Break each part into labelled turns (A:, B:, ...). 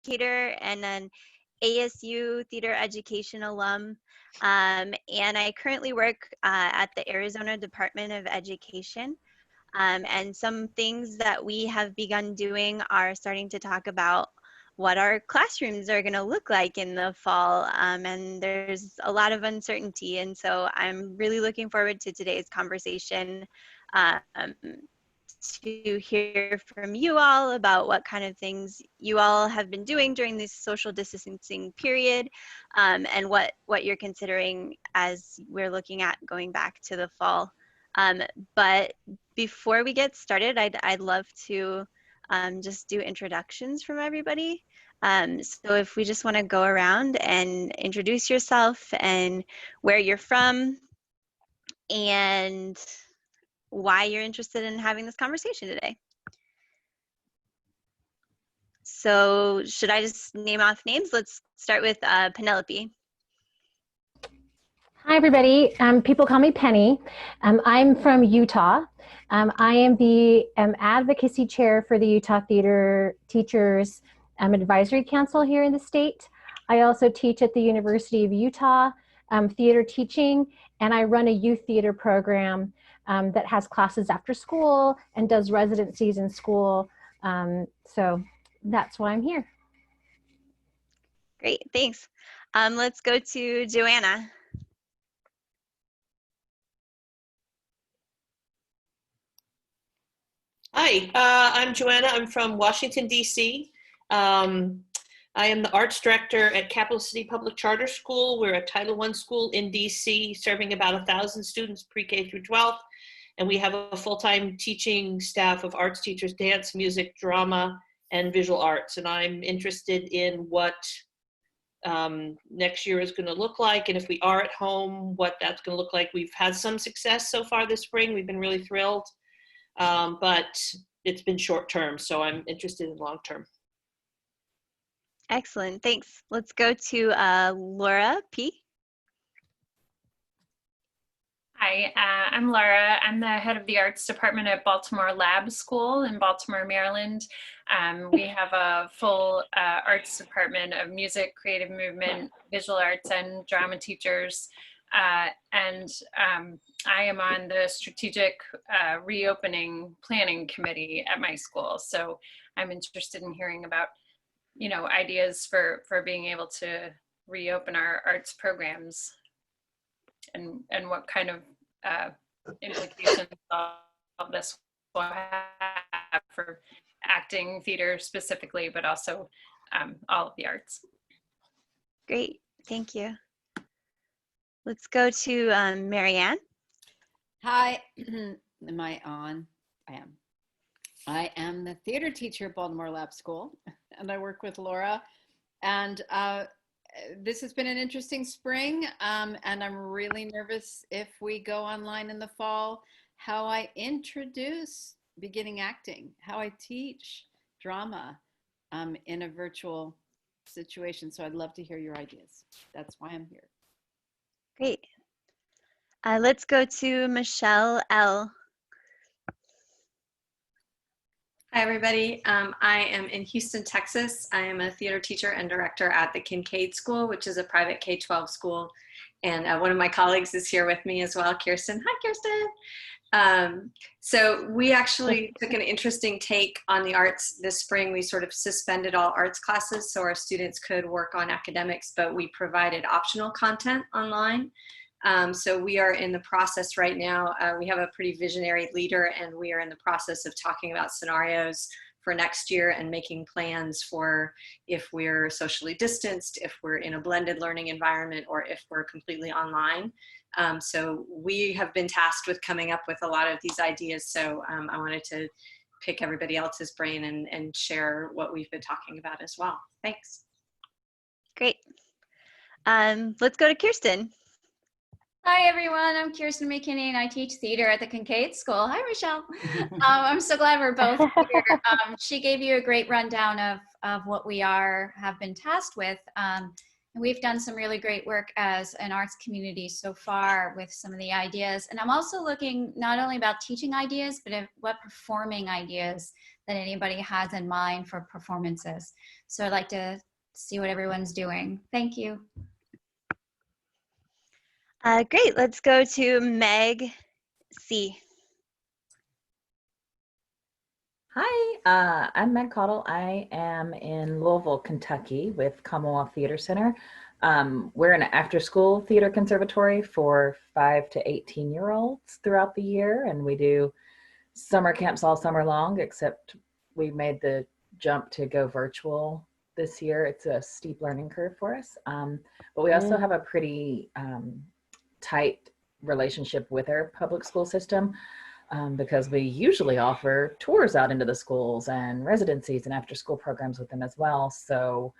A: Educator and an ASU theater education alum. And I currently work at the Arizona Department of Education. And some things that we have begun doing are starting to talk about what our classrooms are going to look like in the fall. And there's a lot of uncertainty. And so I'm really looking forward to today's conversation to hear from you all about what kind of things you all have been doing during this social distancing period, and what you're considering as we're looking at going back to the fall. But before we get started, I'd love to just do introductions from everybody. So if we just want to go around and introduce yourself and where you're from and why you're interested in having this conversation today. So should I just name off names? Let's start with Penelope.
B: Hi, everybody. People call me Penny. I'm from Utah. I am the advocacy chair for the Utah Theater Teachers Advisory Council here in the state. I also teach at the University of Utah theater teaching, and I run a youth theater program that has classes after school and does residencies in school. So that's why I'm here.
A: Great, thanks. Let's go to Johanna.
C: Hi, I'm Johanna. I'm from Washington, D.C. I am the arts director at Capital City Public Charter School. We're a Title I school in D.C., serving about 1,000 students pre-K through 12th. And we have a full-time teaching staff of arts teachers, dance, music, drama, and visual arts. And I'm interested in what next year is going to look like. And if we are at home, what that's going to look like. We've had some success so far this spring. We've been really thrilled. But it's been short term, so I'm interested in long term.
A: Excellent, thanks. Let's go to Laura P.
D: Hi, I'm Laura. I'm the head of the arts department at Baltimore Lab School in Baltimore, Maryland. We have a full arts department of music, creative movement, visual arts, and drama teachers. I am on the strategic reopening planning committee at my school. So I'm interested in hearing about, ideas for being able to reopen our arts programs and what kind of implications all this will have for acting, theater specifically, but also all of the arts.
A: Great, thank you. Let's go to Marianne.
E: Hi, am I on? I am. I am the theater teacher at Baltimore Lab School, and I work with Laura. And this has been an interesting spring, and I'm really nervous if we go online in the fall, how I introduce beginning acting, how I teach drama in a virtual situation. So I'd love to hear your ideas. That's why I'm here.
A: Great. Let's go to Michelle L.
F: Hi, everybody. I am in Houston, Texas. I am a theater teacher and director at the Kincaid School, which is a private K-12 school. And one of my colleagues is here with me as well, Kirsten. Hi, Kirsten. So we actually took an interesting take on the arts this spring. We sort of suspended all arts classes so our students could work on academics, but we provided optional content online. So we are in the process right now. We have a pretty visionary leader, and we are in the process of talking about scenarios for next year and making plans for if we're socially distanced, if we're in a blended learning environment, or if we're completely online. So we have been tasked with coming up with a lot of these ideas. So I wanted to pick everybody else's brain and share what we've been talking about as well. Thanks.
A: Great. Let's go to Kirsten.
G: Hi, everyone. I'm Kirsten McKinney, and I teach theater at the Kincaid School. Hi, Michelle. I'm so glad we're both here. She gave you a great rundown of what we have been tasked with. We've done some really great work as an arts community so far with some of the ideas. And I'm also looking not only about teaching ideas, but what performing ideas that anybody has in mind for performances. So I'd like to see what everyone's doing. Thank you.
A: Great, let's go to Meg C.
H: Hi, I'm Meg Cottle. I am in Louisville, Kentucky with Commonwealth Theater Center. We're an after-school theater conservatory for 5 to 18-year-olds throughout the year, and we do summer camps all summer long, except we made the jump to go virtual this year. It's a steep learning curve for us, but we also have a pretty tight relationship with our public school system. Because we usually offer tours out into the schools and residencies and after school programs with them as well. So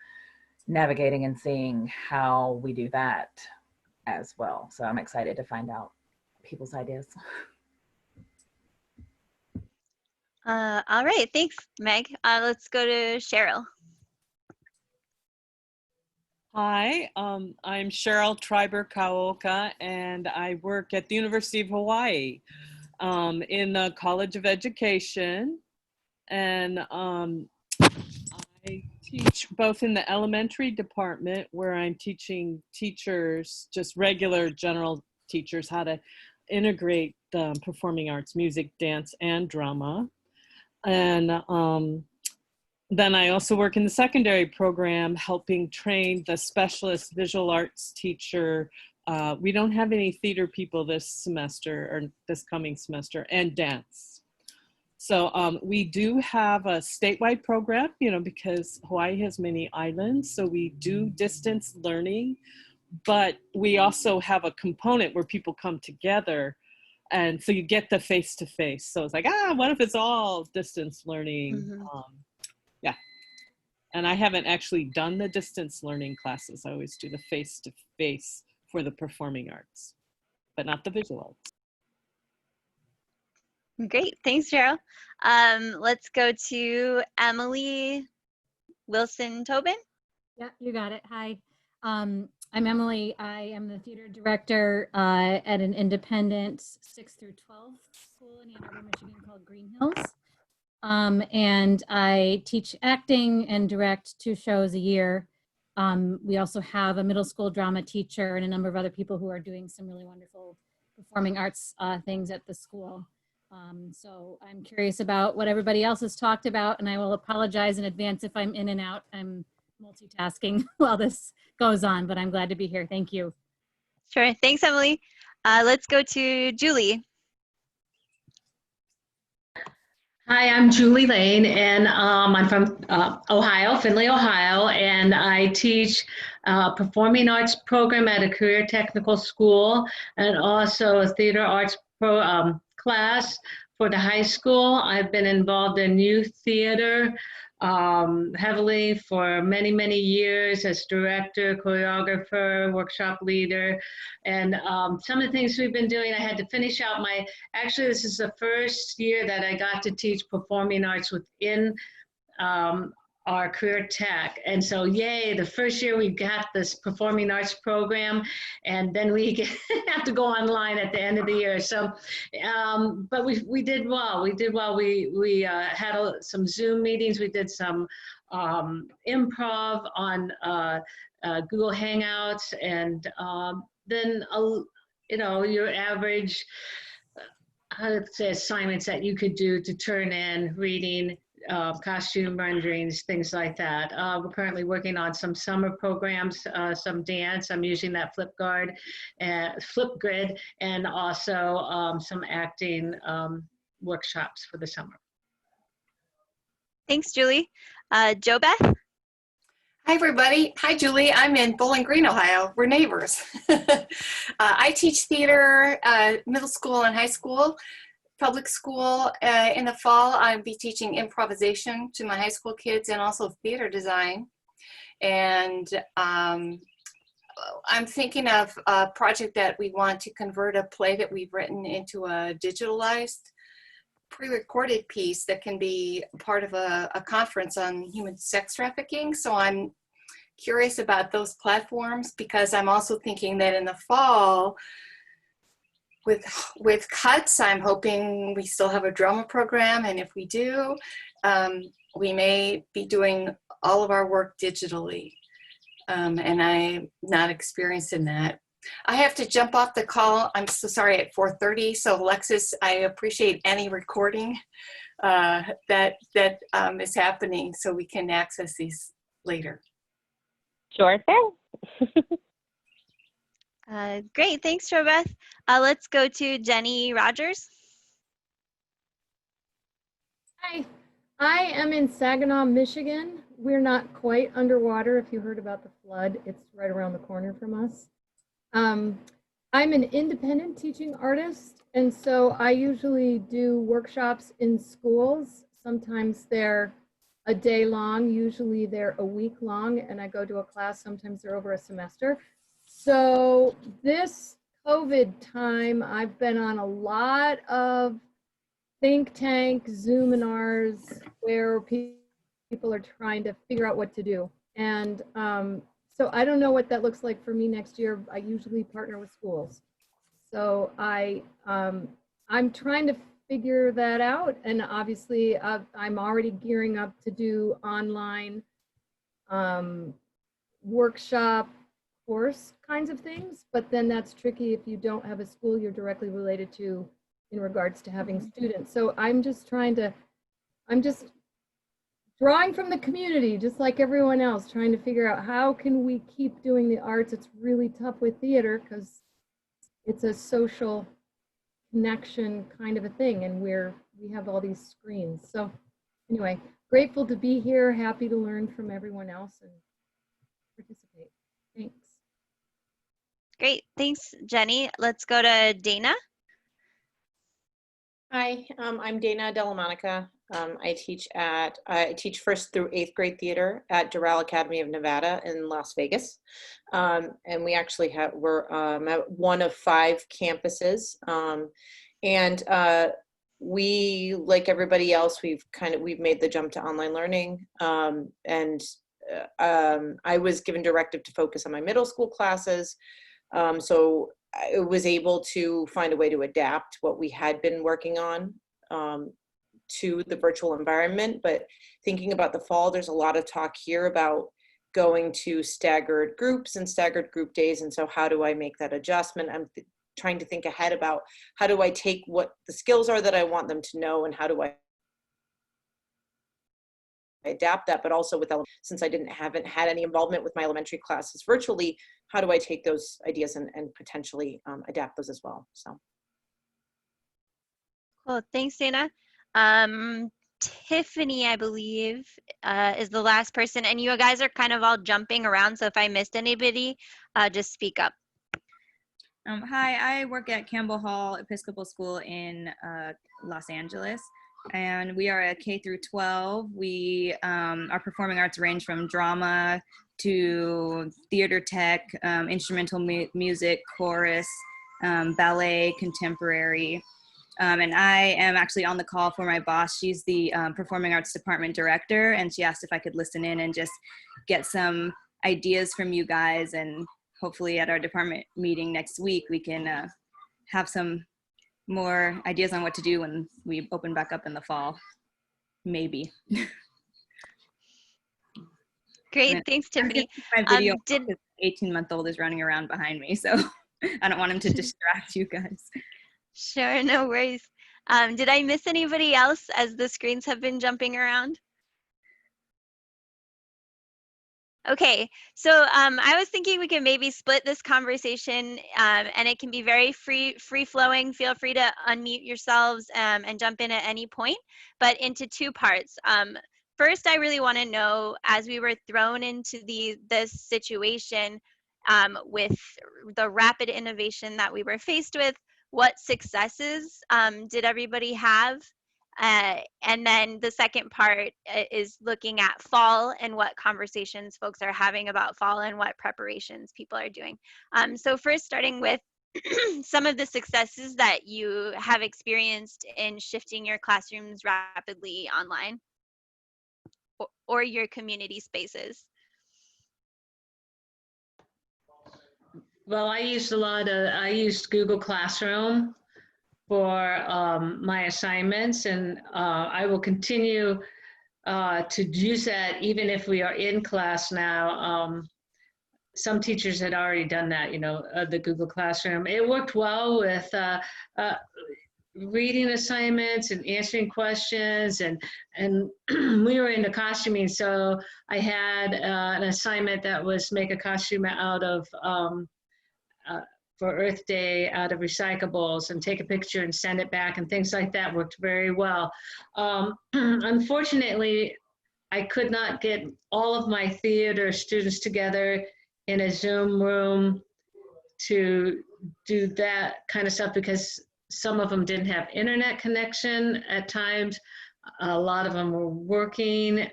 H: navigating and seeing how we do that as well. So I'm excited to find out people's ideas.
A: All right, thanks, Meg. Let's go to Cheryl.
I: Hi, I'm Cheryl Triber-Kaoka, and I work at the University of Hawaii. In the College of Education, and I teach both in the elementary department, where I'm teaching teachers, just regular general teachers, how to integrate the performing arts, music, dance, and drama. And then I also work in the secondary program, helping train the specialist visual arts teacher. We don't have any theater people this semester or this coming semester, and dance. So we do have a statewide program, you know, because Hawaii has many islands. So we do distance learning, but we also have a component where people come together. And so you get the face-to-face. So it's like, what if it's all distance learning?
A: Mm-hmm.
I: Yeah. And I haven't actually done the distance learning classes. I always do the face-to-face for the performing arts, but not the visual arts.
A: Great, thanks, Cheryl. Let's go to Emily Wilson-Tobin.
B: Yeah, you got it. Hi, I'm Emily. I am the theater director at an independent 6 through 12 school in Ann Arbor, Michigan called Green Hills. And I teach acting and direct 2 shows a year. We also have a middle school drama teacher and a number of other people who are doing some really wonderful performing arts things at the school. So I'm curious about what everybody else has talked about, and I will apologize in advance if I'm in and out. I'm multitasking while this goes on, but I'm glad to be here. Thank you.
A: Sure, thanks, Emily. Let's go to Julie.
J: Hi, I'm Julie Lane, and I'm from Ohio, Findlay, Ohio, and I teach performing arts program at a career technical school, and also a theater arts class for the high school. I've been involved in youth theater heavily for many, many years as director, choreographer, workshop leader. And some of the things we've been doing, I had to finish out actually this is the first year that I got to teach performing arts within our career tech. And so, yay, the first year we got this performing arts program, and then we have to go online at the end of the year. So, but we did well. We did well. We had some Zoom meetings. We did some improv on Google Hangouts, and then, you know, your average, I'd say, assignments that you could do to turn in, reading, costume renderings, things like that. We're currently working on some summer programs, some dance. I'm using that Flipgrid, and also some acting workshops for the summer.
A: Thanks, Julie. Jo Beth.
K: Hi, everybody. Hi, Julie. I'm in Bowling Green, Ohio. We're neighbors. I teach theater, middle school and high school. Public school. In the fall, I'll be teaching improvisation to my high school kids and also theater design. And I'm thinking of a project that we want to convert a play that we've written into a digitalized, pre-recorded piece that can be part of a conference on human sex trafficking. So I'm curious about those platforms, because I'm also thinking that in the fall, with cuts, I'm hoping we still have a drama program, and if we do, we may be doing all of our work digitally, and I'm not experienced in that. I have to jump off the call. I'm so sorry, at 4:30. So Alexis, I appreciate any recording that is happening, so we can access these later.
L: Sure thing.
A: Great, thanks, Robeth. Let's go to Jenny Rogers.
M: Hi, I am in Saginaw, Michigan. We're not quite underwater. If you heard about the flood, it's right around the corner from us. I'm an independent teaching artist, and so I usually do workshops in schools. Sometimes they're a day long, usually they're a week long, and I go to a class, sometimes they're over a semester. So this COVID time, I've been on a lot of think tank Zoominars where people are trying to figure out what to do. And so I don't know what that looks like for me next year. I usually partner with schools. So I'm trying to figure that out. And obviously I'm already gearing up to do online workshop course kinds of things, but then that's tricky if you don't have a school you're directly related to in regards to having students. So I'm just drawing from the community, just like everyone else, trying to figure out how can we keep doing the arts. It's really tough with theater because it's a social connection kind of a thing, and we have all these screens. So anyway, grateful to be here, happy to learn from everyone else and participate. Thanks.
A: Great, thanks, Jenny. Let's go to Dana.
N: Hi, I'm Dana Delamonica. I teach 1st through 8th grade theater at Doral Academy of Nevada in Las Vegas, and we actually we're at one of 5 campuses, and we, like everybody else, we've made the jump to online learning, and I was given directive to focus on my middle school classes, so I was able to find a way to adapt what we had been working on to the virtual environment. But thinking about the fall, there's a lot of talk here about going to staggered groups and staggered group days. And so how do I make that adjustment? I'm trying to think ahead about how do I take what the skills are that I want them to know, and how do I adapt that, but also with since I haven't had any involvement with my elementary classes virtually, how do I take those ideas and potentially adapt those as well? So
A: cool, thanks, Dana. Tiffany, I believe, is the last person, and you guys are kind of all jumping around, so if I missed anybody, just speak up.
O: Hi, I work at Campbell Hall Episcopal School in Los Angeles, and we are a K through 12. We our performing arts range from drama to theater tech, instrumental music, chorus, ballet, contemporary. And I am actually on the call for my boss. She's the performing arts department director, and she asked if I could listen in and just get some ideas from you guys, and hopefully at our department meeting next week, we can have some more ideas on what to do when we open back up in the fall, maybe.
A: Great, thanks, Tiffany.
O: My video, 18-month-old is running around behind me, so I don't want him to distract you guys.
A: Sure, no worries. Did I miss anybody else as the screens have been jumping around? Okay, so I was thinking we can maybe split this conversation, and it can be very free-flowing. Feel free to unmute yourselves and jump in at any point, but into 2 parts. First, I really want to know, as we were thrown into this situation with the rapid innovation that we were faced with, what successes did everybody have? And then the second part is looking at fall and what conversations folks are having about fall and what preparations people are doing. So first, starting with some of the successes that you have experienced in shifting your classrooms rapidly online or your community spaces.
J: well, I used Google Classroom for my assignments, and I will continue to use that even if we are in class now. Some teachers had already done that, the Google Classroom. It worked well with reading assignments and answering questions, and we were into costuming, so I had an assignment that was make a costume out of for Earth Day out of recyclables and take a picture and send it back, and things like that worked very well. Unfortunately, I could not get all of my theater students together in a Zoom room to do that kind of stuff because some of them didn't have internet connection at times. A lot of them were working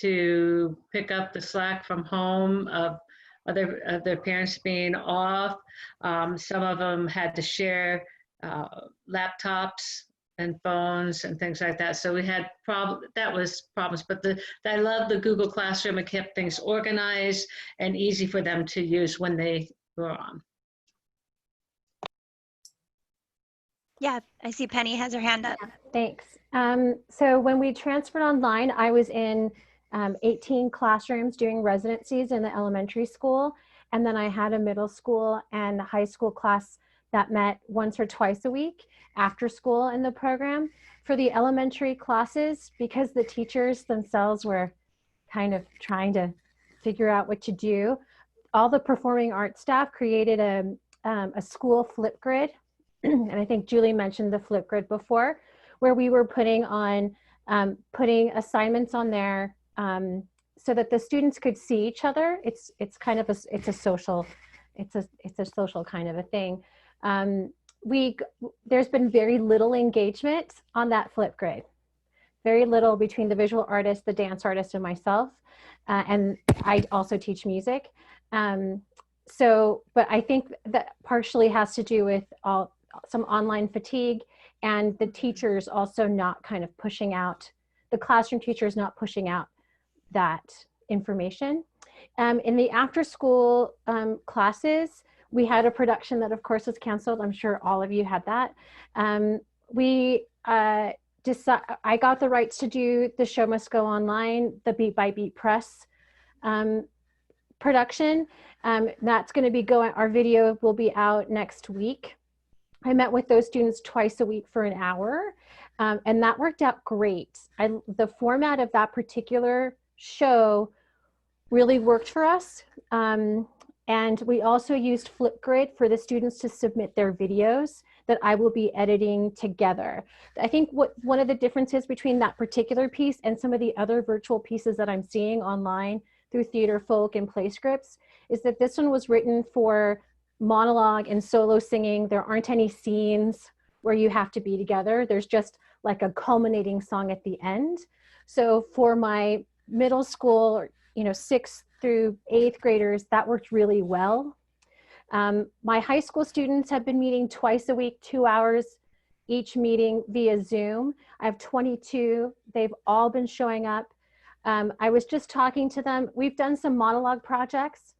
J: to pick up the slack from home of their parents being off. Some of them had to share laptops and phones and things like that. So we had problems, but I love the Google Classroom. It kept things organized and easy for them to use when they were on.
A: Yeah, I see Penny has her hand up.
B: Thanks. So when we transferred online, I was in 18 classrooms doing residencies in the elementary school. And then I had a middle school and high school class that met once or twice a week after school in the program. For the elementary classes, because the teachers themselves were kind of trying to figure out what to do, all the performing arts staff created a school Flipgrid. And I think Julie mentioned the Flipgrid before, where we were putting assignments on there so that the students could see each other. It's kind of a social kind of a thing. There's been very little engagement on that Flipgrid. Very little between the visual artist, the dance artist, and myself. And I also teach music. But I think that partially has to do with some online fatigue and the teachers also not kind of pushing out, the classroom teachers not pushing out that information. In the after school classes, we had a production that of course was canceled. I'm sure all of you had that. I got the rights to do The Show Must Go Online, the Beat by Beat Press production. That's going to be going, our video will be out next week. I met with those students twice a week for an hour, and that worked out great. The format of that particular show really worked for us. And we also used Flipgrid for the students to submit their videos that I will be editing together. I think one of the differences between that particular piece and some of the other virtual pieces that I'm seeing online through Theater Folk and Play Scripts is that this one was written for monologue and solo singing. There aren't any scenes where you have to be together. There's just like a culminating song at the end. So for my middle school, 6th through 8th graders, that worked really well. My high school students have been meeting twice a week, 2 hours each meeting via Zoom. I have 22. They've all been showing up. I was just talking to them. We've done some monologue projects.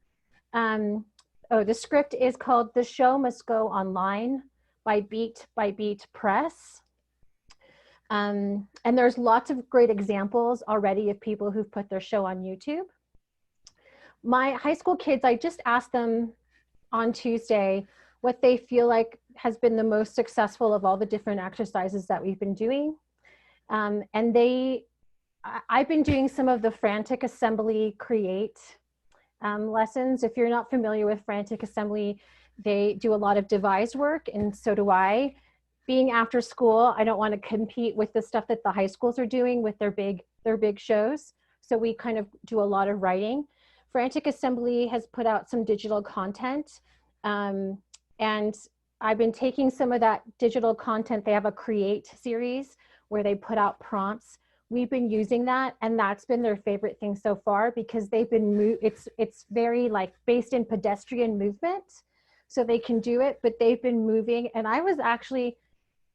B: The script is called The Show Must Go Online by Beat Press. And there's lots of great examples already of people who've put their show on YouTube. My high school kids, I just asked them on Tuesday what they feel like has been the most successful of all the different exercises that we've been doing. And I've been doing some of the Frantic Assembly Create lessons. If you're not familiar with Frantic Assembly, they do a lot of devised work, and so do I. Being after school, I don't want to compete with the stuff that the high schools are doing with their big shows. So we kind of do a lot of writing. Frantic Assembly has put out some digital content, and I've been taking some of that digital content. They have a Create series where they put out prompts. We've been using that, and that's been their favorite thing so far because they've been it's very like based in pedestrian movement, so they can do it, but they've been moving, and I was actually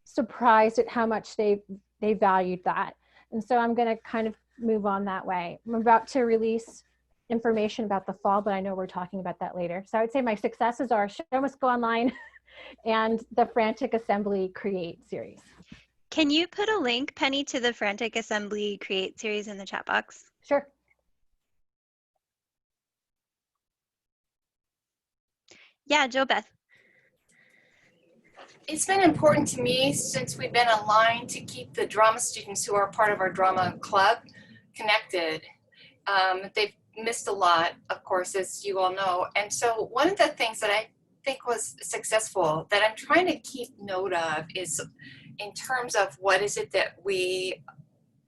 B: surprised at how much they valued that. And so I'm going to kind of move on that way. I'm about to release information about the fall, but I know we're talking about that later. So I would say my successes are Show Must Go Online and the Frantic Assembly Create series.
A: Can you put a link, Penny, to the Frantic Assembly Create series in the chat box?
B: Sure.
A: Yeah, Jo Beth.
K: It's been important to me since we've been aligned to keep the drama students who are part of our drama club connected. They've missed a lot, of course, as you all know. And so one of the things that I think was successful that I'm trying to keep note of is in terms of what is it that we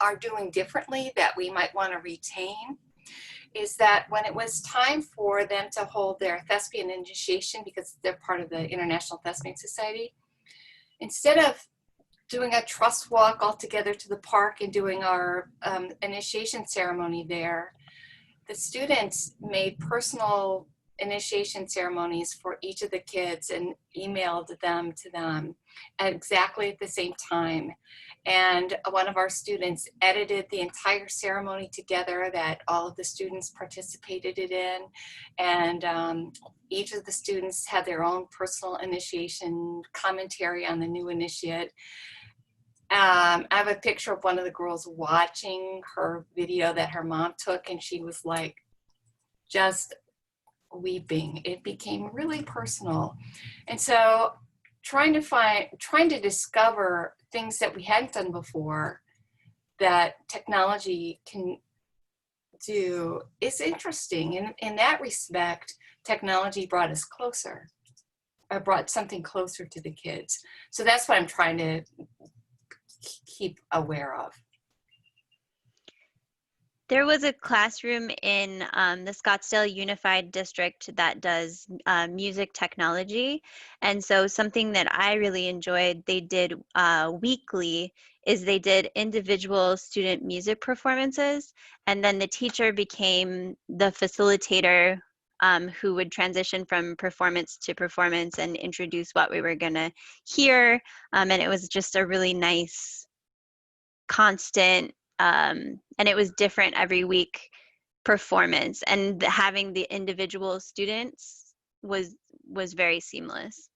K: are doing differently that we might want to retain, is that when it was time for them to hold their thespian initiation, because they're part of the International Thespian Society, instead of doing a trust walk all together to the park and doing our initiation ceremony there, the students made personal initiation ceremonies for each of the kids and emailed them to them at exactly the same time. And one of our students edited the entire ceremony together that all of the students participated in. And each of the students had their own personal initiation commentary on the new initiate. I have a picture of one of the girls watching her video that her mom took, and she was like just weeping. It became really personal. And so trying to discover things that we hadn't done before that technology can do is interesting. And in that respect, technology brought us closer, or brought something closer to the kids. So that's what I'm trying to keep aware of.
A: There was a classroom in the Scottsdale Unified District that does music technology. And so something that I really enjoyed they did weekly is they did individual student music performances. And then the teacher became the facilitator who would transition from performance to performance and introduce what we were gonna hear. And it was just a really nice, constant, and it was different every week performance, and having the individual students was very seamless.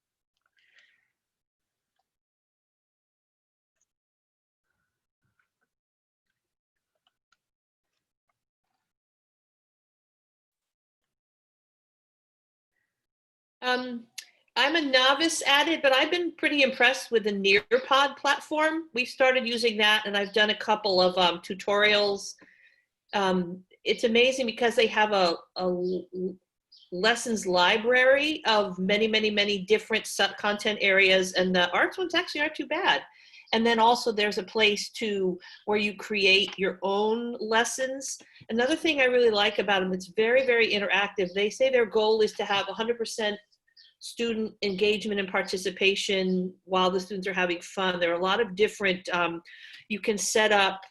C: I'm a novice at it, but I've been pretty impressed with the Nearpod platform. We started using that, and I've done a couple of tutorials. It's amazing because they have a lessons library of many different content areas, and the arts ones actually aren't too bad. And then also there's a place where you create your own lessons. Another thing I really like about them, it's very interactive. They say their goal is to have 100% student engagement and participation while the students are having fun. There are a lot of different, you can set up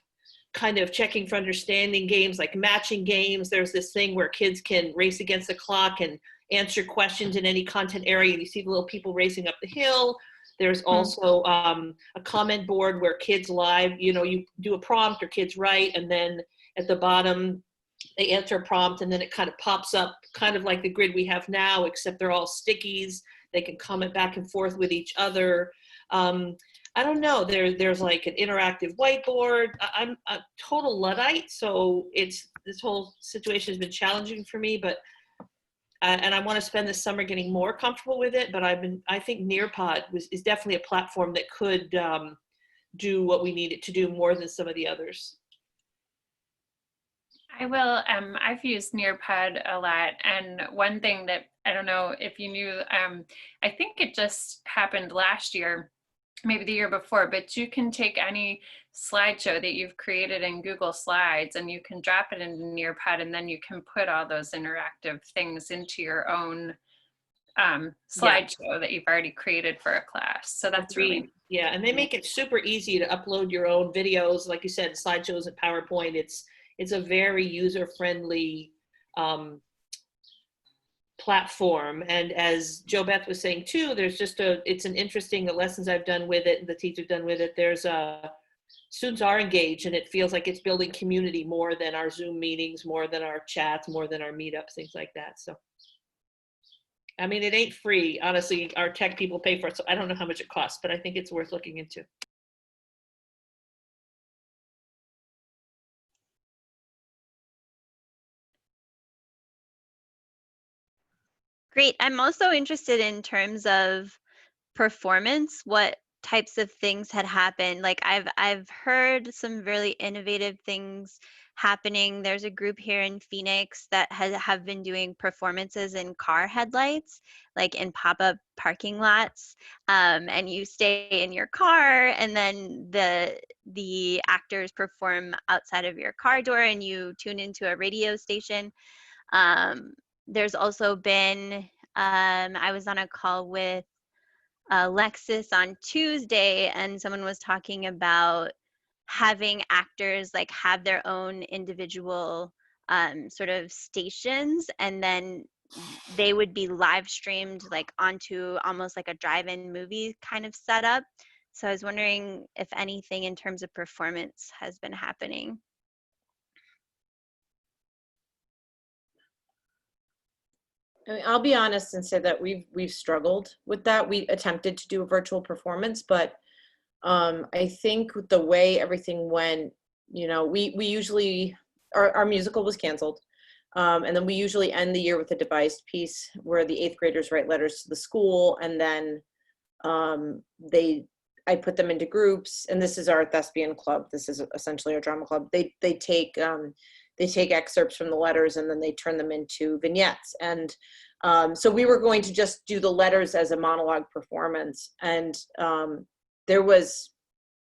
C: kind of checking for understanding games, like matching games. There's this thing where kids can race against the clock and answer questions in any content area. You see the little people racing up the hill. There's also a comment board where kids live, you do a prompt or kids write, and then at the bottom, they answer a prompt, and then it kind of pops up kind of like the grid we have now, except they're all stickies. They can comment back and forth with each other. I don't know, there's like an interactive whiteboard. I'm a total Luddite, so this whole situation has been challenging for me, but and I want to spend this summer getting more comfortable with it, but I think Nearpod is definitely a platform that could do what we need it to do more than some of the others.
D: I will, I've used Nearpod a lot, and one thing that, I don't know if you knew, I think it just happened last year, maybe the year before, but you can take any slideshow that you've created in Google Slides and you can drop it into Nearpod, and then you can put all those interactive things into your own slideshow that you've already created for a class. So that's really,
C: yeah, and they make it super easy to upload your own videos, like you said, slideshows and PowerPoint. It's a very user-friendly platform. And as Jo Beth was saying too, there's just it's an interesting, the lessons I've done with it and the teachers done with it, there's a students are engaged, and it feels like it's building community more than our Zoom meetings, more than our chats, more than our meetups, things like that. So, I mean, it ain't free. Honestly, our tech people pay for it, so I don't know how much it costs, but I think it's worth looking into.
A: Great. I'm also interested in terms of performance, what types of things had happened. Like I've heard some really innovative things happening. There's a group here in Phoenix that have been doing performances in car headlights, like in pop-up parking lots. And you stay in your car, and then the actors perform outside of your car door, and you tune into a radio station. There's also been, I was on a call with Alexis on Tuesday, and someone was talking about having actors like have their own individual sort of stations, and then they would be live streamed like onto almost like a drive-in movie kind of setup. So I was wondering if anything in terms of performance has been happening.
N: I mean, I'll be honest and say that we've struggled with that. We attempted to do a virtual performance, but I think the way everything went, you know, we usually, our musical was canceled. And then we usually end the year with a devised piece where the 8th graders write letters to the school, and then I put them into groups, and this is our thespian club. This is essentially our drama club. They take excerpts from the letters, and then they turn them into vignettes. And so we were going to just do the letters as a monologue performance, and there was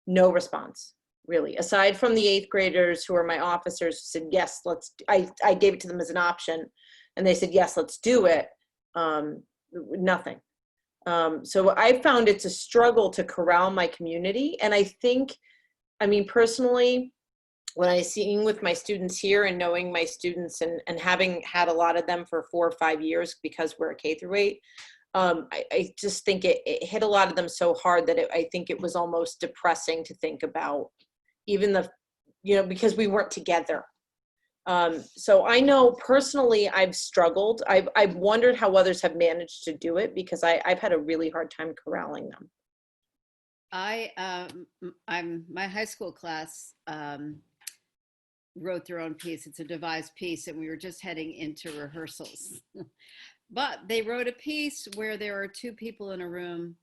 N: no response, really, aside from the 8th graders who are my officers who said, yes, I gave it to them as an option, and they said, yes, let's do it. Nothing. So I found it's a struggle to corral my community. And I think, I mean, personally, when I sing with my students here and knowing my students and having had a lot of them for 4 or 5 years because we're a K through 8, I just think it hit a lot of them so hard that I think it was almost depressing to think about, even because we weren't together. So I know personally I've struggled. I've wondered how others have managed to do it, because I've had a really hard time corralling them.
E: My high school class wrote their own piece. It's a devised piece, and we were just heading into rehearsals. But they wrote a piece where there are 2 people in a room,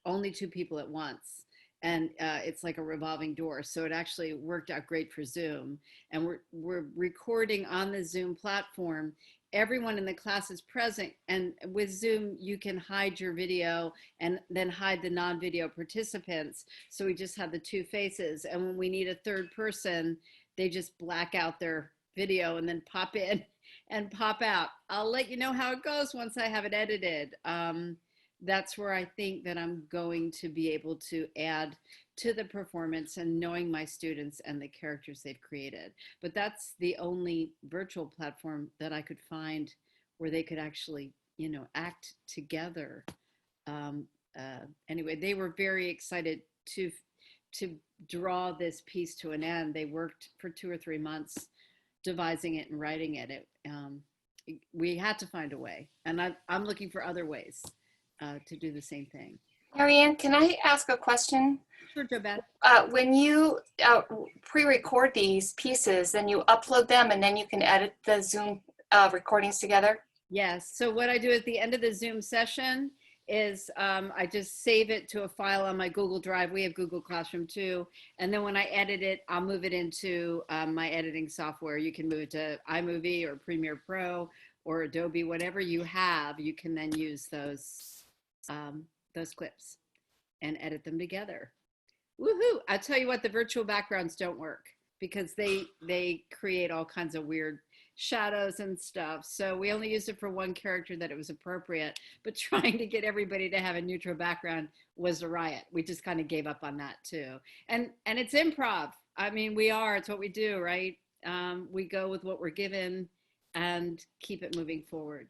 E: only 2 people at once. And it's like a revolving door. So it actually worked out great for Zoom. And we're recording on the Zoom platform. Everyone in the class is present. And with Zoom, you can hide your video and then hide the non-video participants. So we just have the 2 faces. And when we need a 3rd person, they just black out their video and then pop in and pop out. I'll let you know how it goes once I have it edited. That's where I think that I'm going to be able to add to the performance and knowing my students and the characters they've created. But that's the only virtual platform that I could find where they could actually, act together. Anyway, they were very excited to draw this piece to an end. They worked for 2 or 3 months devising it and writing it. We had to find a way, and I'm looking for other ways to do the same thing.
K: Marianne, can I ask a question?
E: Sure, JoBeth.
K: When you pre-record these pieces, then you upload them, and then you can edit the Zoom recordings together?
E: Yes. So what I do at the end of the Zoom session is I just save it to a file on my Google Drive. We have Google Classroom too. And then when I edit it, I'll move it into my editing software. You can move it to iMovie or Premiere Pro or Adobe, whatever you have. You can then use those clips and edit them together. Woohoo! I'll tell you what, the virtual backgrounds don't work because they create all kinds of weird shadows and stuff. So we only used it for one character that it was appropriate, but trying to get everybody to have a neutral background was a riot. We just kind of gave up on that too. And it's improv. I mean, it's what we do, right? We go with what we're given and keep it moving forward.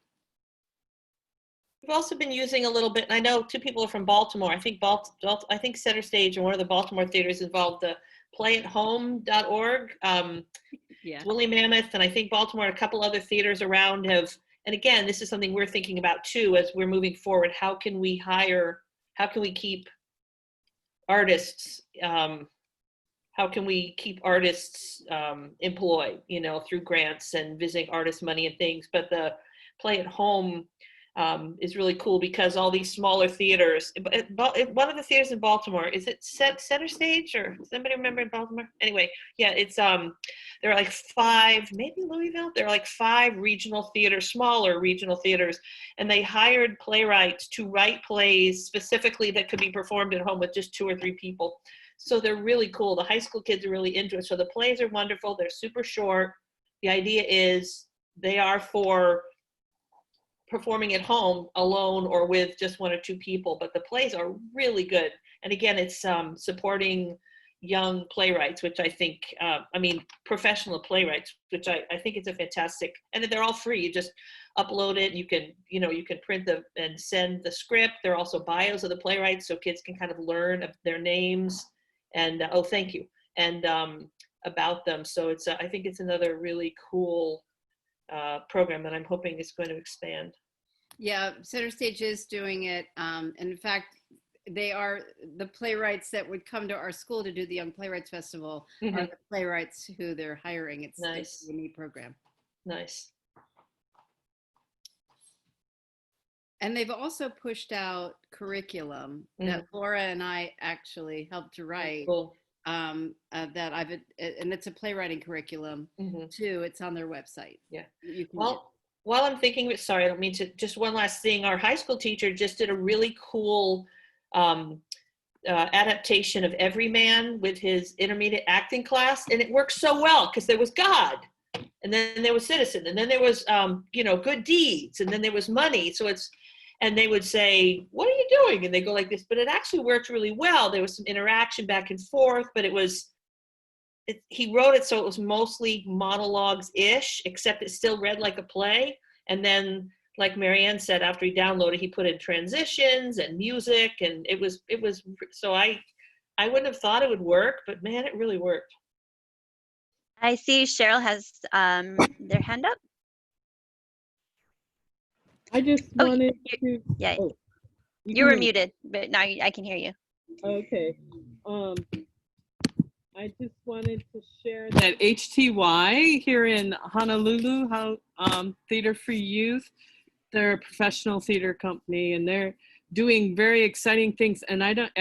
C: We've also been using a little bit, and I know 2 people are from Baltimore. I think Center Stage and one of the Baltimore theaters involved playathome.org.
O: Yeah.
C: Woolly Mammoth, and I think Baltimore and a couple other theaters around have, and again, this is something we're thinking about too as we're moving forward. How can we keep artists, employed, through grants and visiting artist money and things. But the Play at Home is really cool because all these smaller theaters, one of the theaters in Baltimore, is it Center Stage, or does anybody remember in Baltimore? Anyway, yeah, it's there are like 5, maybe Louisville, there are like 5 regional theaters, smaller regional theaters, and they hired playwrights to write plays specifically that could be performed at home with just 2 or 3 people. So they're really cool. The high school kids are really into it. So the plays are wonderful. They're super short. The idea is they are for performing at home alone or with just 1 or 2 people, but the plays are really good. And again, it's supporting young playwrights, which I think, professional playwrights, which I think it's a fantastic, and they're all free. You just upload it. You can print them and send the script. There are also bios of the playwrights, so kids can kind of learn their names and, thank you, and about them. So I think it's another really cool program that I'm hoping is going to expand.
E: Yeah, Center Stage is doing it. And in fact, they are the playwrights that would come to our school to do the Young Playwrights Festival are the playwrights who they're hiring. It's
C: nice.
E: a neat program.
C: Nice.
E: And they've also pushed out curriculum that Laura and I actually helped to write.
C: Cool.
E: That and it's a playwriting curriculum too. It's on their website.
C: Yeah.
E: While
C: I'm thinking, sorry, I don't mean to, just one last thing. Our high school teacher just did a really cool adaptation of Everyman with his intermediate acting class. And it worked so well because there was God, and then there was citizen, and then there was, good deeds, and then there was money. So and they would say, what are you doing? And they go like this, but it actually worked really well. There was some interaction back and forth, but he wrote it so it was mostly monologues-ish, except it still read like a play. And then, like Marianne said, after he downloaded, he put in transitions and music, and it was, so I wouldn't have thought it would work, but man, it really worked.
A: I see Cheryl has their hand up.
I: I just wanted to.
A: Yeah,
I: oh,
A: you were muted, but now I can hear you.
I: Okay. I just wanted to share that HTY here in Honolulu, Theater for Youth, they're a professional theater company, and they're doing very exciting things. And I don't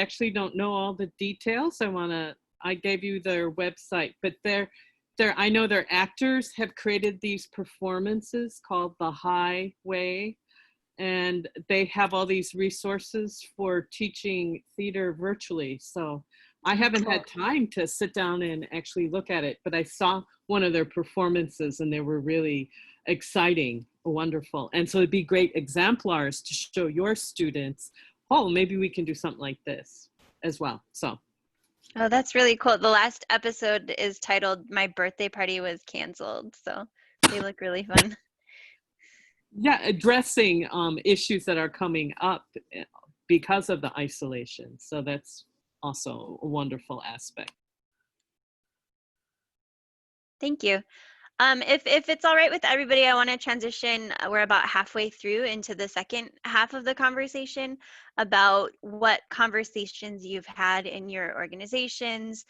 I: know all the details. I gave you their website, but I know their actors have created these performances called The Highway, and they have all these resources for teaching theater virtually. So I haven't had time to sit down and actually look at it, but I saw one of their performances and they were really exciting, wonderful. And so it'd be great exemplars to show your students, oh, maybe we can do something like this as well. So.
A: Oh, that's really cool. The last episode is titled "My Birthday Party Was Canceled," so they look really fun.
I: Yeah, addressing issues that are coming up because of the isolation. So that's also a wonderful aspect.
A: Thank you. If it's all right with everybody, I want to transition. We're about halfway through into the second half of the conversation about what conversations you've had in your organizations,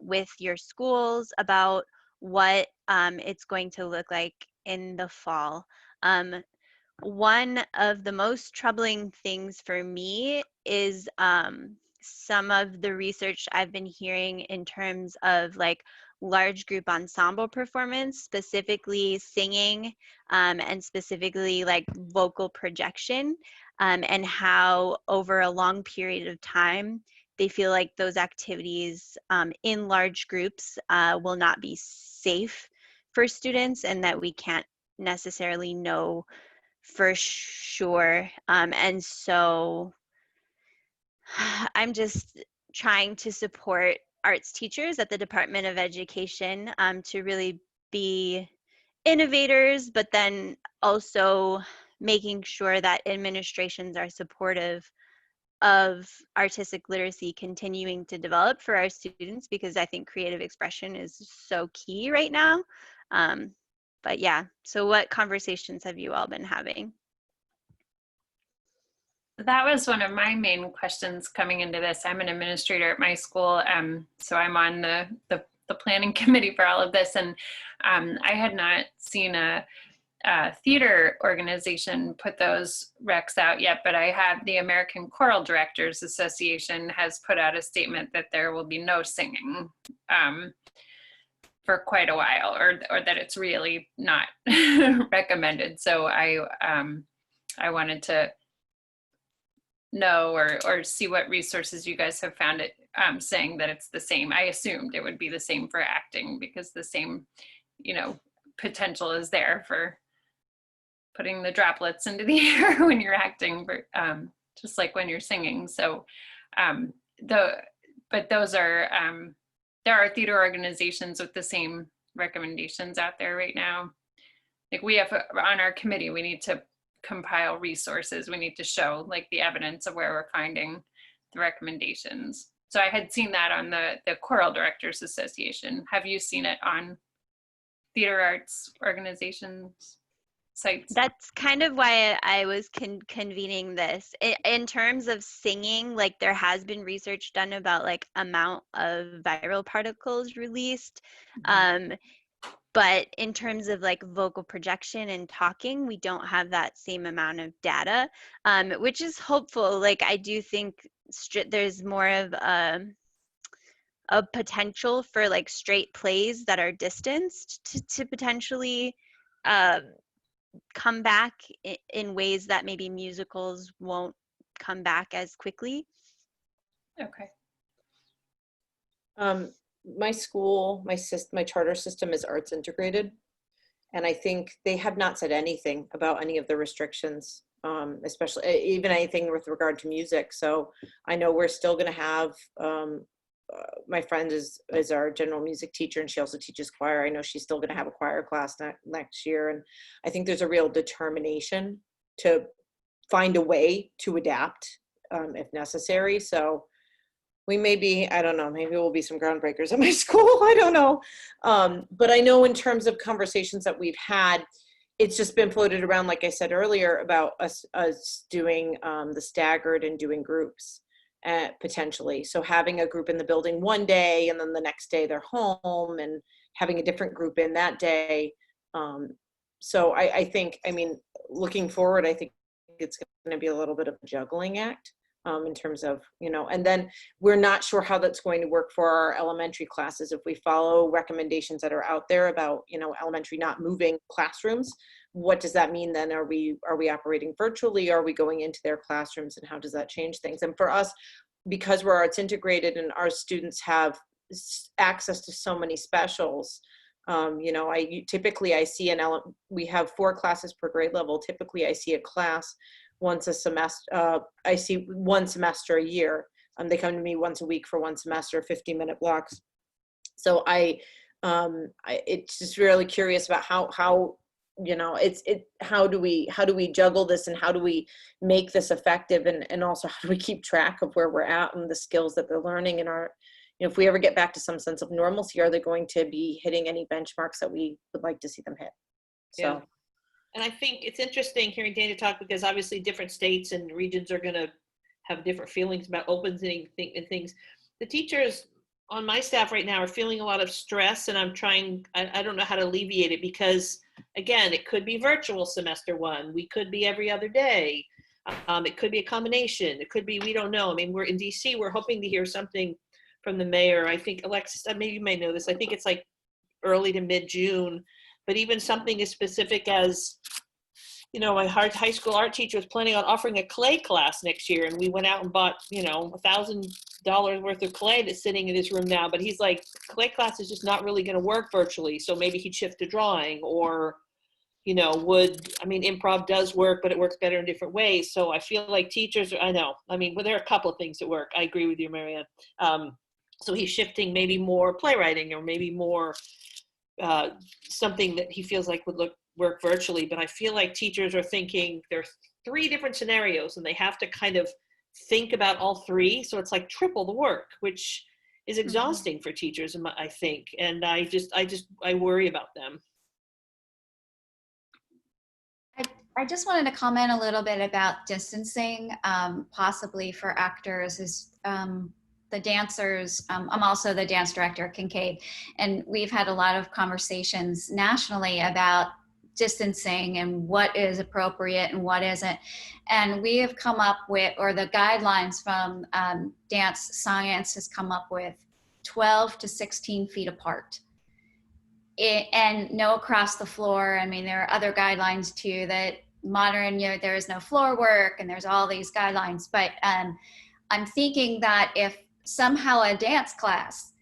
A: with your schools, about what it's going to look like in the fall. One of the most troubling things for me is some of the research I've been hearing in terms of like large group ensemble performance, specifically singing, and specifically like vocal projection, and how over a long period of time they feel like those activities in large groups will not be safe for students, and that we can't necessarily know for sure. And so I'm just trying to support arts teachers at the Department of Education to really be innovators, but then also making sure that administrations are supportive of artistic literacy continuing to develop for our students, because I think creative expression is so key right now. But yeah, so what conversations have you all been having?
D: That was one of my main questions coming into this. I'm an administrator at my school, so I'm on the planning committee for all of this, and I had not seen a theater organization put those recs out yet, but I have the American Choral Directors Association has put out a statement that there will be no singing for quite a while, or that it's really not recommended. So I wanted to know or see what resources you guys have found it saying that it's the same. I assumed it would be the same for acting, because the same, potential is there for putting the droplets into the air when you're acting, just like when you're singing. So but those are, there are theater organizations with the same recommendations out there right now. Like we have on our committee, we need to compile resources. We need to show like the evidence of where we're finding the recommendations. So I had seen that on the Choral Directors Association. Have you seen it on theater arts organizations sites?
A: That's kind of why I was convening this. In terms of singing, like there has been research done about like amount of viral particles released. But in terms of like vocal projection and talking, we don't have that same amount of data, which is hopeful. Like I do think there's more of a potential for like straight plays that are distanced to potentially come back in ways that maybe musicals won't come back as quickly.
D: Okay.
N: My school, my charter system is arts integrated. And I think they have not said anything about any of the restrictions, especially even anything with regard to music. So I know we're still gonna have, my friend is our general music teacher, and she also teaches choir. I know she's still gonna have a choir class next year. And I think there's a real determination to find a way to adapt if necessary. So we may be, I don't know, maybe we'll be some groundbreakers at my school. I don't know. But I know in terms of conversations that we've had, it's just been floated around, like I said earlier, about us doing the staggered and doing groups potentially. So having a group in the building one day and then the next day they're home, and having a different group in that day. So I think, I mean, looking forward, I think it's going to be a little bit of a juggling act. In terms of, and then we're not sure how that's going to work for our elementary classes. If we follow recommendations that are out there about, elementary not moving classrooms, what does that mean then? Are we operating virtually? Are we going into their classrooms, and how does that change things? And for us, because we're arts integrated and our students have access to so many specials, typically I see we have 4 classes per grade level. Typically I see a class once a semester. I see one semester a year. They come to me once a week for one semester, 50-minute blocks. So it's just really curious about how how do we juggle this, and how do we make this effective, and also how do we keep track of where we're at and the skills that they're learning, and if we ever get back to some sense of normalcy, are they going to be hitting any benchmarks that we would like to see them hit? So.
C: Yeah. And I think it's interesting hearing Dana talk, because obviously different states and regions are going to have different feelings about opening and things. The teachers on my staff right now are feeling a lot of stress, and I don't know how to alleviate it, because again, it could be virtual semester 1. We could be every other day. It could be a combination. It could be, we don't know. I mean, we're in DC, we're hoping to hear something from the mayor. I think, Alexis, maybe you may know this. I think it's like early to mid-June. But even something as specific as, my high school art teacher was planning on offering a clay class next year, and we went out and bought, $1,000 worth of clay that's sitting in his room now. But he's like, clay class is just not really going to work virtually, so maybe he'd shift to drawing, or, improv does work, but it works better in different ways. So I feel like teachers, there are a couple of things that work. I agree with you, Marianne. So he's shifting maybe more playwriting, or maybe more something that he feels like would work virtually. But I feel like teachers are thinking there's 3 different scenarios, and they have to kind of think about all three. So it's like triple the work, which is exhausting for teachers, I think. And I worry about them.
G: I just wanted to comment a little bit about distancing, possibly for actors is the dancers. I'm also the dance director at Kincaid, and we've had a lot of conversations nationally about distancing and what is appropriate and what isn't. And we have come up with, or the guidelines from Dance Science has come up with 12 to 16 feet apart. And no across the floor. I mean, there are other guidelines too that modern, there is no floor work and there's all these guidelines. But I'm thinking that if somehow a dance class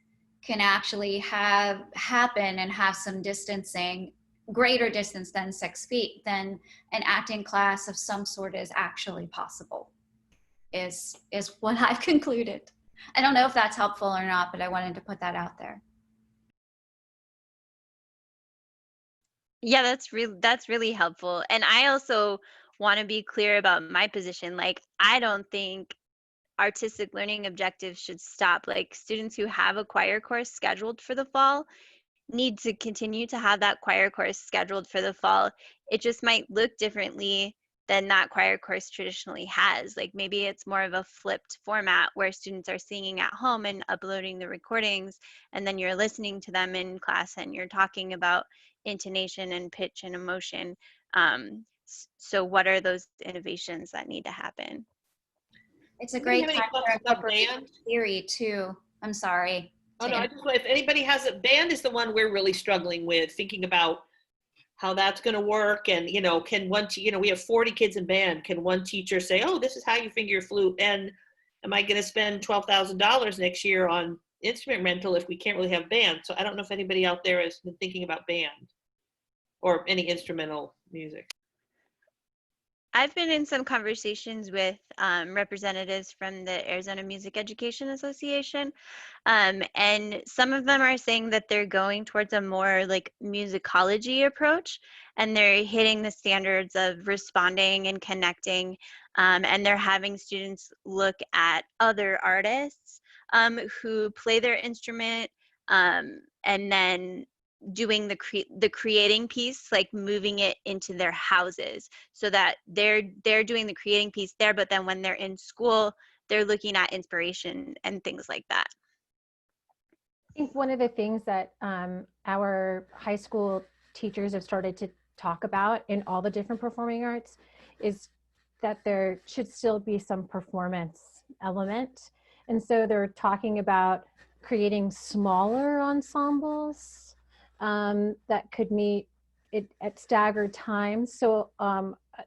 G: can actually happen and have some distancing, greater distance than 6 feet, then an acting class of some sort is actually possible, is what I've concluded. I don't know if that's helpful or not, but I wanted to put that out there.
A: Yeah, that's really helpful. And I also want to be clear about my position. Like, I don't think artistic learning objectives should stop. Like, students who have a choir course scheduled for the fall need to continue to have that choir course scheduled for the fall. It just might look differently than that choir course traditionally has. Like, maybe it's more of a flipped format where students are singing at home and uploading the recordings, and then you're listening to them in class and you're talking about intonation and pitch and emotion. So what are those innovations that need to happen?
G: It's a great time to incorporate theory too. I'm sorry.
C: Oh no, if anybody has a band is the one we're really struggling with, thinking about how that's going to work. And, can we have 40 kids in band. Can one teacher say, oh, this is how you finger your flute? And am I going to spend $12,000 next year on instrument rental if we can't really have band? So I don't know if anybody out there has been thinking about band or any instrumental music.
A: I've been in some conversations with representatives from the Arizona Music Education Association, and some of them are saying that they're going towards a more like musicology approach, and they're hitting the standards of responding and connecting, and they're having students look at other artists who play their instrument, and then doing the creating piece, like moving it into their houses, so that they're doing the creating piece there, but then when they're in school, they're looking at inspiration and things like that.
B: I think one of the things that our high school teachers have started to talk about in all the different performing arts is that there should still be some performance element. And so they're talking about creating smaller ensembles that could meet it at staggered times. So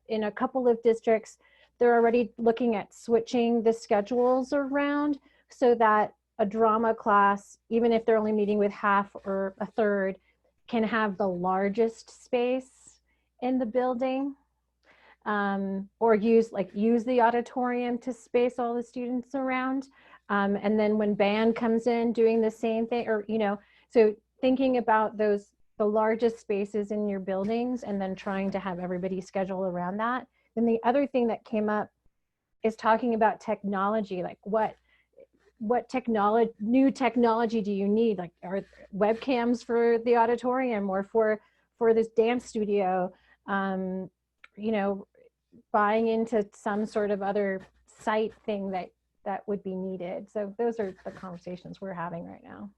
B: in a couple of districts, they're already looking at switching the schedules around so that a drama class, even if they're only meeting with half or a third, can have the largest space in the building, or use the auditorium to space all the students around. And then when band comes in, doing the same thing, or, so thinking about the largest spaces in your buildings and then trying to have everybody schedule around that. Then the other thing that came up is talking about technology, like what new technology do you need? Like, are webcams for the auditorium or for this dance studio? Buying into some sort of other site thing that would be needed. So those are the conversations we're having right now.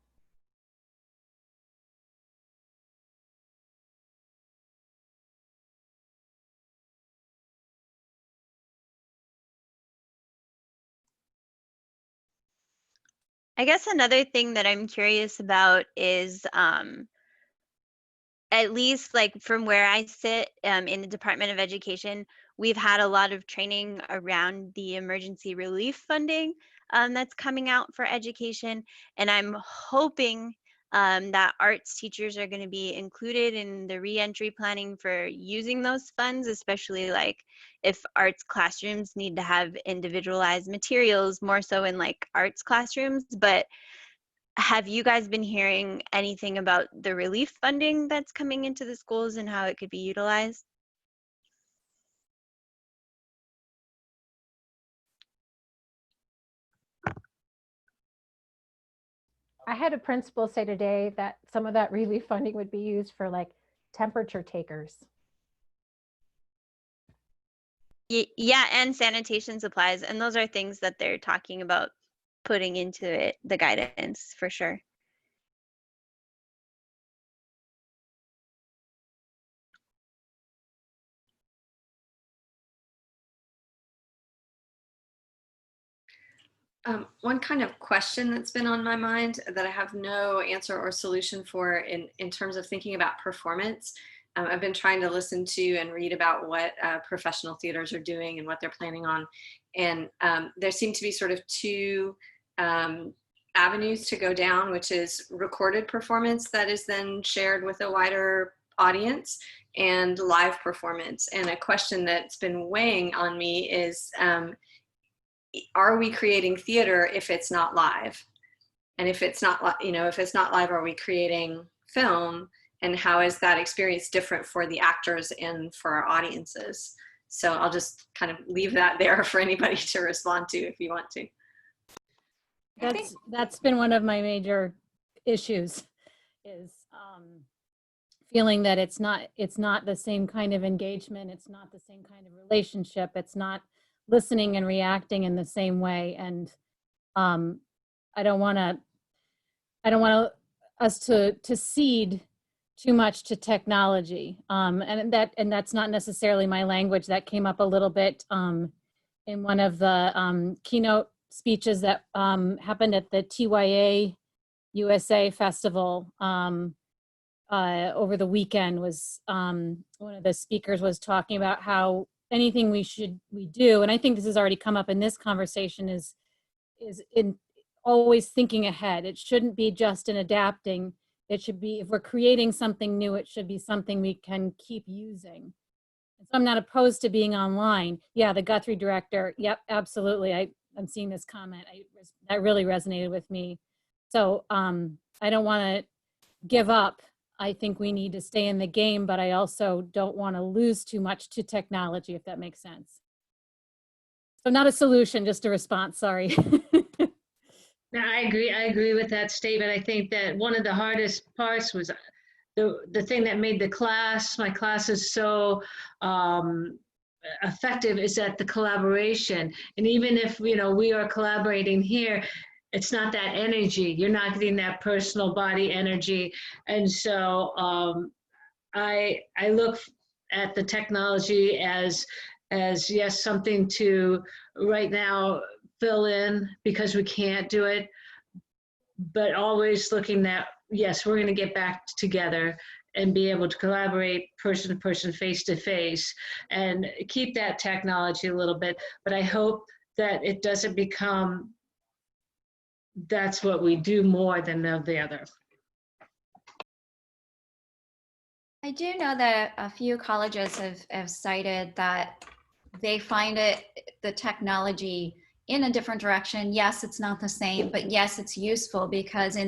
A: I guess another thing that I'm curious about is, at least like from where I sit in the Department of Education, we've had a lot of training around the emergency relief funding that's coming out for education. And I'm hoping that arts teachers are going to be included in the reentry planning for using those funds, especially like if arts classrooms need to have individualized materials, more so in like arts classrooms. But have you guys been hearing anything about the relief funding that's coming into the schools and how it could be utilized?
B: I had a principal say today that some of that relief funding would be used for like temperature takers.
A: Yeah, and sanitation supplies. And those are things that they're talking about putting into it, the guidance for sure.
F: One kind of question that's been on my mind that I have no answer or solution for in terms of thinking about performance. I've been trying to listen to and read about what professional theaters are doing and what they're planning on. And there seem to be sort of two avenues to go down, which is recorded performance that is then shared with a wider audience and live performance. And a question that's been weighing on me is, are we creating theater if it's not live? And if it's not, if it's not live, are we creating film? And how is that experience different for the actors and for our audiences? So I'll just kind of leave that there for anybody to respond to if you want to.
B: That's been one of my major issues, is feeling that it's not the same kind of engagement, it's not the same kind of relationship, it's not listening and reacting in the same way. And I don't want us to cede too much to technology. And that's not necessarily my language. That came up a little bit in one of the keynote speeches that happened at the TYA USA Festival over the weekend. Was one of the speakers was talking about how anything we do, and I think this has already come up in this conversation, is in always thinking ahead. It shouldn't be just in adapting. It should be, if we're creating something new, it should be something we can keep using. So I'm not opposed to being online. Yeah, the Guthrie director, yep, absolutely. I'm seeing this comment. That really resonated with me. So I don't want to give up. I think we need to stay in the game, but I also don't want to lose too much to technology, if that makes sense. So not a solution, just a response, sorry.
J: No, I agree with that statement. I think that one of the hardest parts was the thing that made my classes so effective is that the collaboration. And even if, we are collaborating here, it's not that energy. You're not getting that personal body energy. And so I look at the technology as yes, something to right now fill in because we can't do it, but always looking that, yes, we're going to get back together and be able to collaborate person to person, face to face, and keep that technology a little bit. But I hope that it doesn't become that's what we do more than the other.
G: I do know that a few colleges have cited that they find the technology in a different direction. Yes, it's not the same, but yes, it's useful because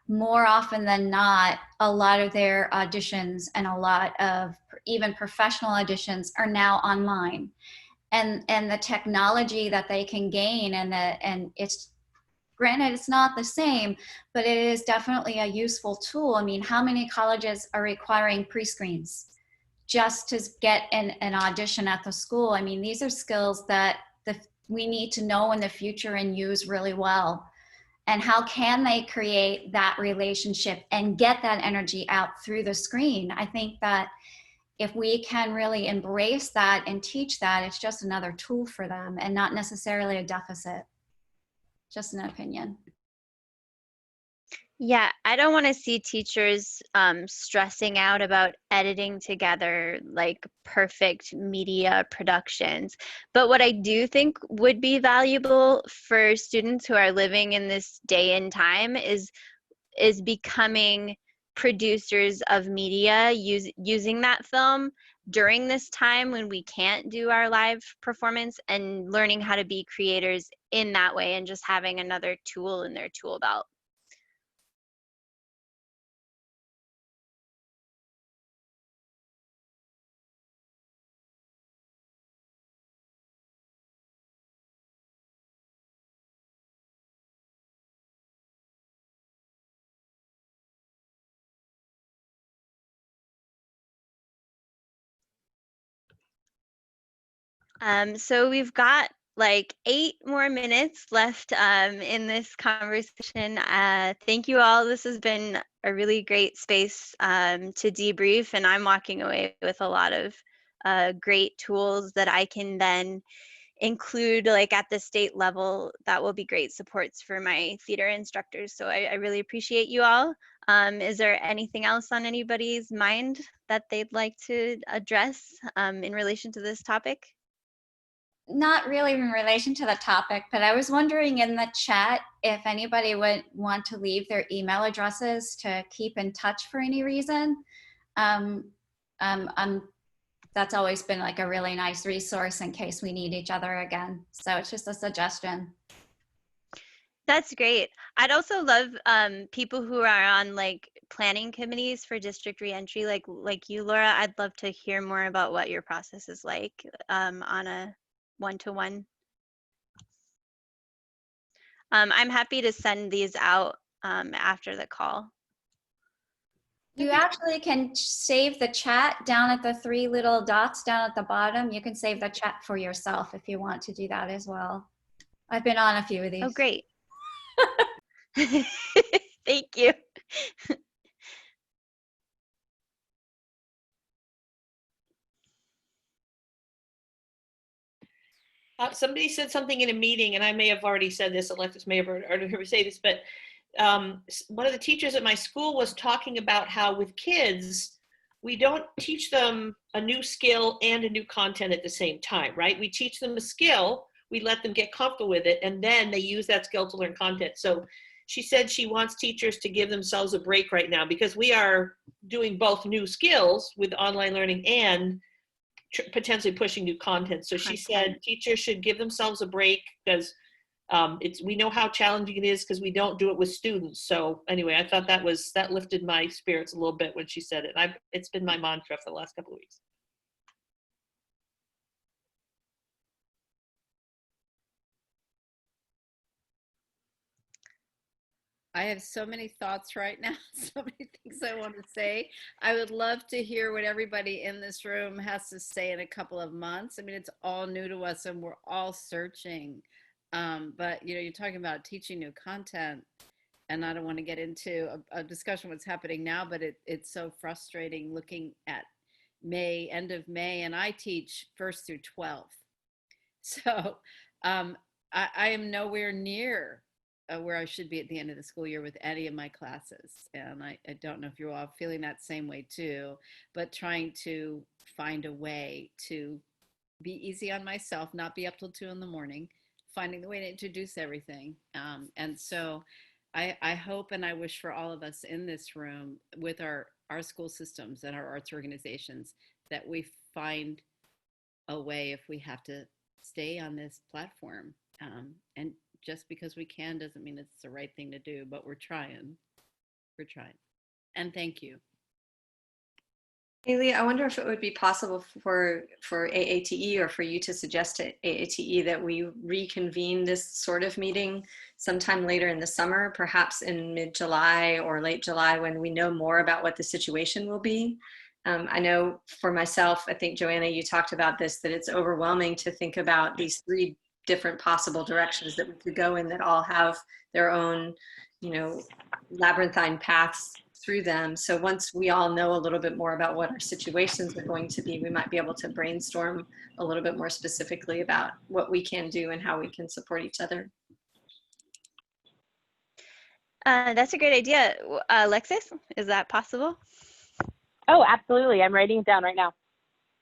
G: more often than not, a lot of their auditions and a lot of even professional auditions are now online. And the technology that they can gain and it's, granted, it's not the same, but it is definitely a useful tool. I mean, how many colleges are requiring pre-screens just to get an audition at the school? I mean, these are skills that we need to know in the future and use really well. And how can they create that relationship and get that energy out through the screen? I think that if we can really embrace that and teach that, it's just another tool for them and not necessarily a deficit. Just an opinion.
A: Yeah, I don't want to see teachers stressing out about editing together like perfect media productions. But what I do think would be valuable for students who are living in this day and time is becoming producers of media, using that film during this time when we can't do our live performance, and learning how to be creators in that way and just having another tool in their tool belt. So we've got like 8 more minutes left in this conversation. Thank you all. This has been a really great space to debrief, and I'm walking away with a lot of great tools that I can then include like at the state level. That will be great supports for my theater instructors. So I really appreciate you all. Is there anything else on anybody's mind that they'd like to address in relation to this topic?
G: Not really in relation to the topic, but I was wondering in the chat if anybody would want to leave their email addresses to keep in touch for any reason. That's always been like a really nice resource in case we need each other again. So it's just a suggestion.
A: That's great. I'd also love people who are on like planning committees for district reentry, like you, Laura. I'd love to hear more about what your process is like on a one-to-one. I'm happy to send these out after the call.
G: You actually can save the chat down at the 3 little dots down at the bottom. You can save the chat for yourself if you want to do that as well. I've been on a few of these.
A: Oh, great. Thank you.
C: Somebody said something in a meeting, and I may have already said this, Alexis may have heard her say this, but one of the teachers at my school was talking about how with kids, we don't teach them a new skill and a new content at the same time, right? We teach them a skill, we let them get comfortable with it, and then they use that skill to learn content. So she said she wants teachers to give themselves a break right now because we are doing both new skills with online learning and potentially pushing new content. So she said teachers should give themselves a break because we know how challenging it is because we don't do it with students. So anyway, I thought that lifted my spirits a little bit when she said it. It's been my mantra for the last couple of weeks.
E: I have so many thoughts right now, so many things I want to say. I would love to hear what everybody in this room has to say in a couple of months. I mean, it's all new to us and we're all searching. But you know, you're talking about teaching new content, and I don't want to get into a discussion what's happening now, but it's so frustrating looking at May, end of May, and I teach 1st through 12th. So I am nowhere near where I should be at the end of the school year with any of my classes. And I don't know if you're all feeling that same way too, but trying to find a way to be easy on myself, not be up till 2 in the morning, finding the way to introduce everything. And so I hope and I wish for all of us in this room with our school systems and our arts organizations that we find a way if we have to stay on this platform. And just because we can doesn't mean it's the right thing to do, but we're trying. We're trying. And thank you.
F: Haley, I wonder if it would be possible for AATE or for you to suggest to AATE that we reconvene this sort of meeting sometime later in the summer, perhaps in mid-July or late July, when we know more about what the situation will be. I know for myself, I think, Johanna, you talked about this, that it's overwhelming to think about these 3 different possible directions that we could go in that all have their own, you know, labyrinthine paths through them. So once we all know a little bit more about what our situations are going to be, we might be able to brainstorm a little bit more specifically about what we can do and how we can support each other.
A: That's a great idea. Alexis, is that possible?
L: Oh, absolutely. I'm writing it down right now.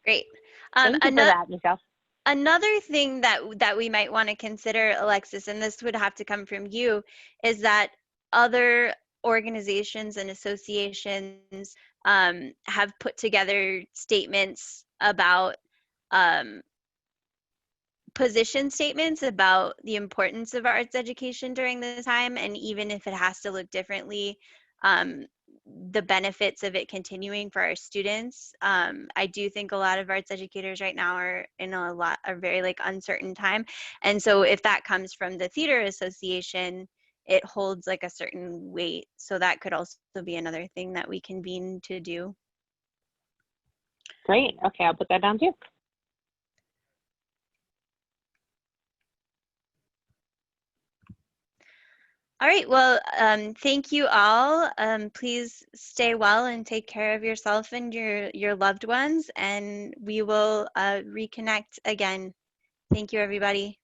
A: Great.
L: Thank you for that, Michelle.
A: Another thing that we might want to consider, Alexis, and this would have to come from you, is that other organizations and associations have put together statements about position statements about the importance of arts education during this time, and even if it has to look differently, the benefits of it continuing for our students. I do think a lot of arts educators right now are in a very like uncertain time, and so if that comes from the Theater Association, it holds like a certain weight. So that could also be another thing that we convene to do.
L: Great. Okay, I'll put that down too.
A: All right, well, thank you all. Please stay well and take care of yourself and your loved ones, and we will reconnect again. Thank you, everybody.